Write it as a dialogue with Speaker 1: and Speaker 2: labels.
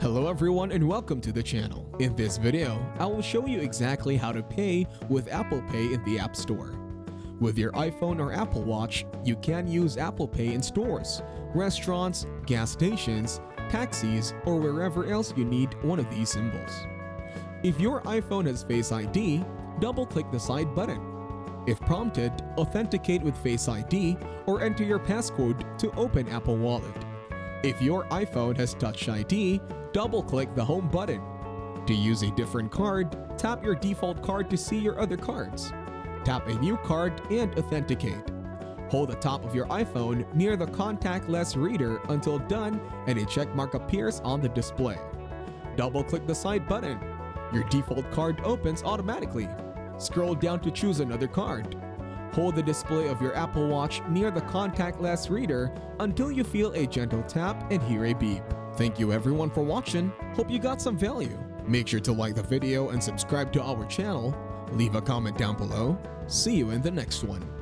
Speaker 1: Hello everyone and welcome to the channel. In this video, I will show you exactly how to pay with Apple Pay in the App Store. With your iPhone or Apple Watch, you can use Apple Pay in stores, restaurants, gas stations, taxis, or wherever else you need one of these symbols. If your iPhone has Face ID, double-click the side button. If prompted, authenticate with Face ID or enter your passcode to open Apple Wallet. If your iPhone has Touch ID, double-click the Home button. To use a different card, tap your default card to see your other cards. Tap a new card and authenticate. Hold the top of your iPhone near the contactless reader until done and a check mark appears on the display. Double-click the side button. Your default card opens automatically. Scroll down to choose another card. Hold the display of your Apple Watch near the contactless reader until you feel a gentle tap and hear a beep. Thank you everyone for watching. Hope you got some value. Make sure to like the video and subscribe to our channel. Leave a comment down below. See you in the next one.